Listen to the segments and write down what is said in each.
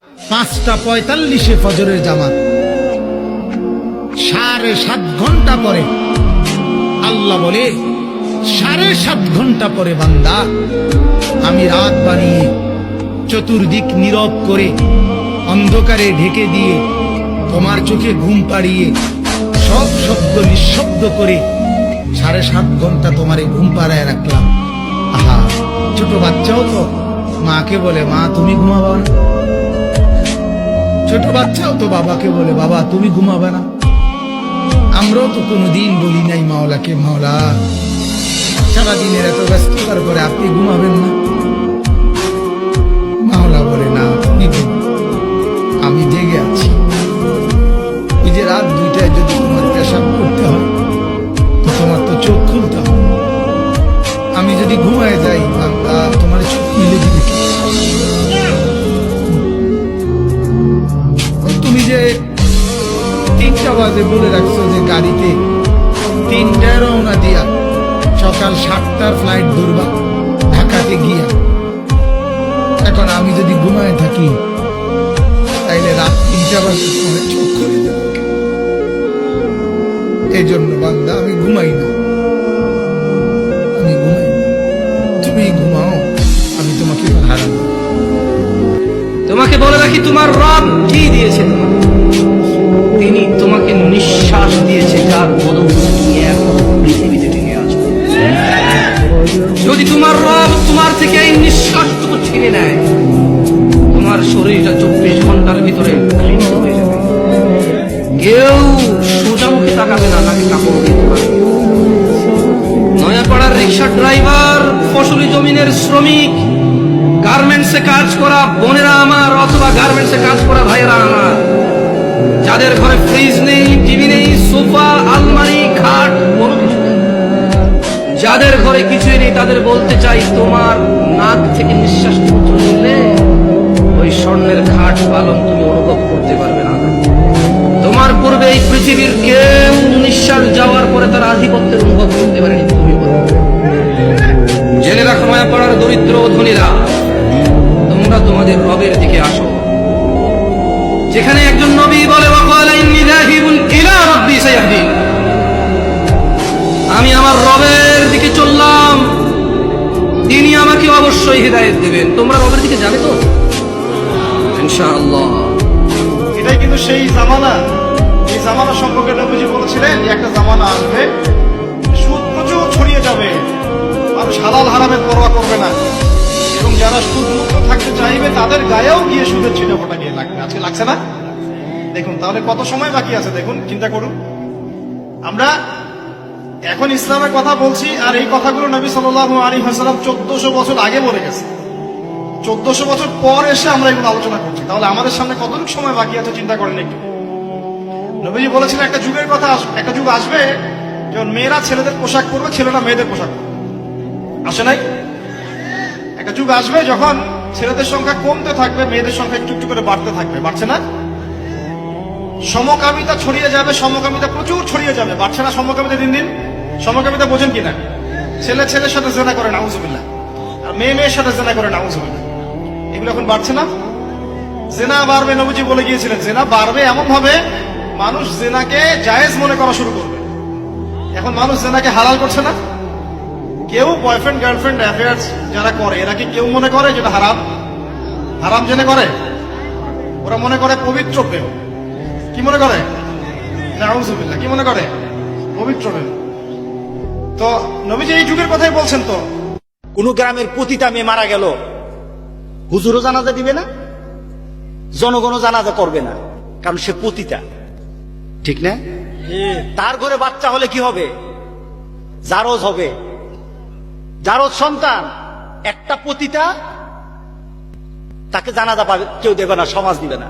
5:45 ফজরের জামাত, 7.5 ঘন্টা পরে আল্লাহ বলে 7.5 ঘন্টা পরে বান্দা আমি রাত বানিয়ে চতুর্দিক নীরব করে অন্ধকারে ঢেকে দিয়ে তোমার চোখে ঘুম পাড়িয়ে সব শব্দ নিঃশব্দ করে 7.5 ঘন্টা তোমারে ঘুম পাড়ায় রাখলাম। আহা, ছোট বাচ্চাও তো মাকে বলে মা তুমি ঘুমাবা না, ছোট বাচ্চাও তো বাবাকে বলে বাবা তুমি ঘুমাবে না। আমরাও তো কোনোদিন বলি নাই মাওলাকে মাওলা সারাদিনের এত ব্যস্ততার পরে আপনি ঘুমাবেন না। মাওলা বলে না তুমি আমি জেগে আছি। ওই যে রাত 2টায় যদি তোমার পেশাব করতে হয় তো তোমার তো চোখ খুলতে হবে। আমি যদি ঘুমায় যাই তোমার চোখ মিলে দিবে কি? তুমি যে 3টা বাজে বলে রাখছো যে গাড়িতে 3টায় রওনা দিয়া সকাল 7টার ফ্লাইট ধরবা ঢাকাতে গিয়া, এখন আমি যদি ঘুমায় থাকি তাইলে রাত 3টা বাজে তোমার চোখ খুলে দেবে। এই জন্য বান্দা আমি ঘুমাই না, আমি ঘুমাই না, তুমি ঘুমাও, আমি তোমাকে হারাবো। তোমাকে বলে রাখি তোমার রব কি দিয়েছে তোমাকে? তিনি তোমাকে নিঃশ্বাস দিয়েছে, যার বদৌলতে তুমি এখন পৃথিবীতে টিকে আছো। যদি তোমার রব তোমার থেকে এই নিঃশ্বাসটুকু ছিনে নেয়, তোমার শরীরটা 24 ঘন্টার ভিতরে ধ্বংস হয়ে যাবে। কেউ সোজা মুখে তাকাবে না, তাকে কাপড় দিতে পারবে। নয়াপাড়ার রিক্সা ড্রাইভার, ফসলি জমিনের শ্রমিক, গার্মেন্টসে কাজ করা বোনেরা আমার, অথবা গার্মেন্টসে কাজ করা ভাইয়েরা আমার, যাদের ঘরে ফ্রিজ নেই, টিভি নেই, সোফা, আলমারি, খাট, যাদের ঘরে কিছুই নেই, তাদের বলতে চাই তোমার নাক থেকে নিঃশ্বাস চললে ওই স্বর্ণের খাট পালন তুমি অনুভব করতে পারবে না। তোমার পূর্বে এই পৃথিবীর কেউ নিঃশ্বাস যাওয়ার পরে তার আধিপত্যের অনুভব করতে পারেনি, তুমি বলবে। জেনে রাখো নয়াপাড়ার দরিদ্র ধনীরা, তোমরা তোমাদের রবের দিকে আসো। যেখানে একজন নবী বলে আমি আমার রবের দিকে চললাম, তিনি আমাকে অবশ্যই হিদায়াত দেবেন। তোমরা রবের দিকে যাবে তো ইনশাআল্লাহ। এটাই কিন্তু সেই জামানা, এই জামানা সম্পর্কে নবীজি বলেছিলেন যে একটা জামানা আসবে, সুদ প্রচুর ছড়িয়ে যাবে, মানুষ হালাল হারামের পরোয়া করবে না, এবং যারা সুদ মুক্ত থাকতে চাইবে তাদের গায়েও গিয়ে সুদের ছিটাফোঁটা গিয়ে লাগবে। আজকে লাগছে না? দেখুন তাহলে কত সময় বাকি আছে, দেখুন চিন্তা করুন। আমরা এখন ইসলামের কথা বলছি, আর এই কথাগুলো নবী সাল্লাল্লাহু আলাইহি ওয়াসাল্লাম 1400 বছর আগে বলে গেছে। 1400 বছর পর এসে আমরা এগুলো আলোচনা করছি, তাহলে আমাদের সামনে কতটুকু সময় বাকি আছে চিন্তা করেন একটু। নবীজি বলেছিলেন একটা যুগের কথা, একটা যুগ আসবে যখন মেয়েরা ছেলেদের পোশাক পরবে, ছেলেরা মেয়েদের পোশাক পরবে। আসে নাই? একটা যুগ আসবে যখন ছেলেদের সংখ্যা কমতে থাকবে, মেয়েদের সংখ্যা একটু একটু করে বাড়তে থাকবে। বাড়ছে না? সমকামিতা ছড়িয়ে যাবে, সমকামিতা প্রচুর ছড়িয়ে যাবে। বাড়ছে না সমকামিতা দিন দিন? সমকামিতা বোঝেন কিনা? ছেলে ছেলের সাথে জেনা করে নাউজুবিল্লাহ, আর মেয়ে মেয়ের সাথে জেনা করে নাউজুবিল্লাহ। এগুলো এখন বাড়ছে না? জেনা বাড়বে, নবীজি বলে গিয়েছিলেন জেনা বাড়বে এমন ভাবে মানুষ জেনাকে জায়েজ মনে করা শুরু করবে। এখন মানুষ জেনাকে হালাল করছে না। কেউ বয়ফ্রেন্ড গার্লফ্রেন্ড অ্যাফেয়ার্স যারা করে, এরা কি কেউ মনে করে যেটা হারাম? হারাম জেনে করে? ওরা মনে করে পবিত্র প্রেম। কি মনে করে? নাউজুবিল্লাহ। কি মনে করে? পবিত্র প্রেম। তো নবীজি এই যুগের কথাই বলছেন। তো কোন গ্রামের প্রতিটা মেয়ে মারা গেল, হুজুরও জানাজা দিবে না, জনগণও জানাজা করবে না, কারণ সে পতিতা, ঠিক না? তার ঘরে বাচ্চা হলে কি হবে? জারজ হবে, জারজ সন্তান। একটা পতিতা, তাকে জানাজা পাবে কেউ দেবে না, সমাজ দিবে না।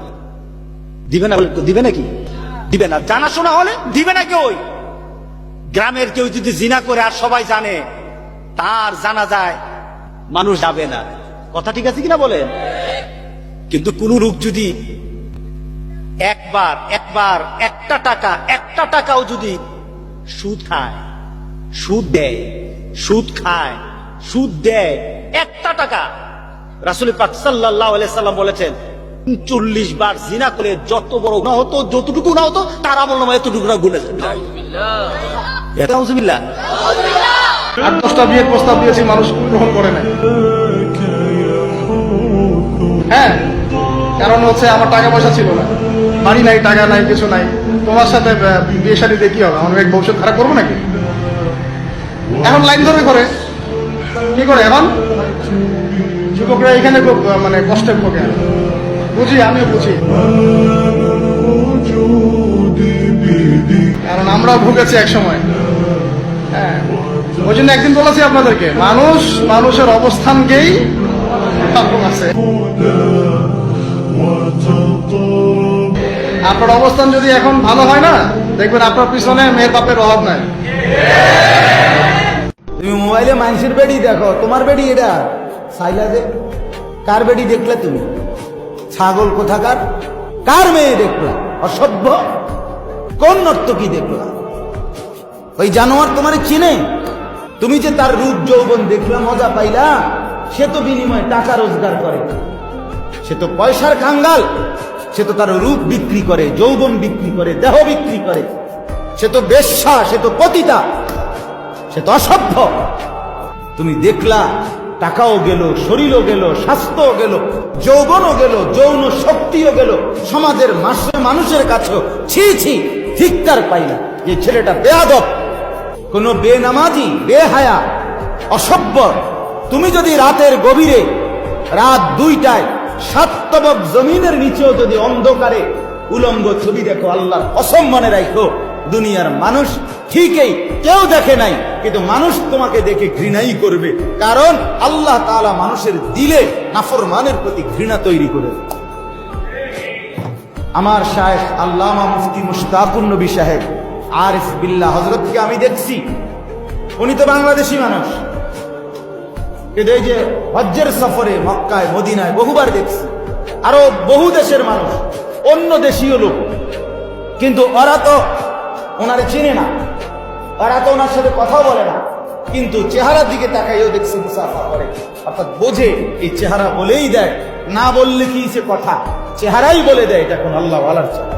দিবে না? দিবে নাকি? দিবে না। জানাশোনা হলে দিবে না কেউ। গ্রামের কেউ যদি জিনা করে আর সবাই জানে, তার জানাজায় মানুষ যাবে না। কথা ঠিক আছে কিনা বলেন? কিন্তু কোন লোক যদি একবার একটা টাকাও যদি সুদ খায়, সুদ দেয়, সুদ খায়, সুদ দেয়, একটা টাকা, রাসূল পাক সাল্লাল্লাহু আলাইহি সাল্লাম বলেছেন 40 বার জিনা করে যত বড় গুনাহ হতো, যতটুকু গুনাহ হতো তার আমল নামায় এতটুকু গুনাহ গুনে যেত। এটা নাউজুবিল্লাহ। 8-10টা বিয়ের প্রস্তাব দিয়েছি, মানুষ গ্রহণ করে নাই। হ্যাঁ, কারণ হচ্ছে আমার টাকা পয়সা ছিল না, বাড়ি নাই, টাকা নাই, কিছু নাই। তোমার সাথে বিয়ে শাদী দিয়ে কি হবে? আমার মেয়ের ভবিষ্যৎ খারাপ করবো নাকি? এখন লাইন ধরে করে কি করে? এখন যুবকরা এখানে খুব মানে কষ্টে ভোগে। বুঝি, আমিও বুঝি, কারণ আমরাও ভুগেছি এক সময়। হ্যাঁ, ওই জন্য একদিন বলেছি আপনাদেরকে, মানুষের অবস্থানকেই আছে। আপনার অবস্থান যদি এখন ভালো হয় না, দেখবেন আপনার পিছনে মেয়ের বাপের অভাব নাই। তুমি মোবাইলে মানুষের বেডি দেখো, তোমার বেডি এটা সাইলা দে। কার বেডি দেখলে তুমি? ছাগল কোথাকার? কার মেয়ে দেখলা? অসভ্য। কোন নর্তকী দেখলা? ওই জানোয়ার তোমার চিনে? তুমি যে তার রূপ যৌবন দেখলা, মজা পাইলা, সে তো বিনিময়ে টাকা রোজগার করে, সে তো পয়সার কাঙ্গাল, সে তো তার রূপ বিক্রি করে, যৌবন বিক্রি করে, দেহ বিক্রি করে, সে তো বেশ্যা, সে তো পতিতা, সে তো অসভ্য। তুমি দেখলা, টাকাও গেল, শরীরও গেল, স্বাস্থ্যও গেল, যৌবনও গেল, যৌন শক্তিও গেল, সমাজের মানুষের কাছেও ছি ছি ধিক্কার পাইলা যে ছেলেটা বেয়াদব, কোন বেনামাজি, বেহায়া, অসভ্য। তুমি যদি রাতের গভীরে, রাত 2টায় 7 তবক জমিনের নিচেও যদি অন্ধকারে উলঙ্গ ছবি দেখো, আল্লাহর কসম মনে রাখো, দুনিয়ার মানুষ ঠিকই কেউ দেখে নাই, কিন্তু মানুষ তোমাকে দেখে ঘৃণাই করবে, কারণ আল্লাহ তাআলা মানুষের দিলে নাফরমানের প্রতি ঘৃণা তৈরি করে। আমার শায়েখ আল্লামা মুফতি মুশতাকুন নবী সাহেব আরিফ বিল্লাহ হযরতকে আমি দেখছি, উনি তো বাংলাদেশি মানুষ, কিন্তু এই যে হজ্জের সফরে মক্কায় মদিনায় বহুবার দেখছি, আরো বহু দেশের মানুষ, অন্য দেশীয় লোক, কিন্তু ওরা তো ওনারে চিনে না, ওরা তো ওনার সাথে কথা বলে না, কিন্তু চেহারার দিকে তাকাইও দেখছি মুসাফা করে, অর্থাৎ বোঝে এই চেহারা বলেই দেয়, না বললে কি সে কথা, চেহারাই বলে দেয় এটা কোন আল্লাহ ওয়ালার চেহারা।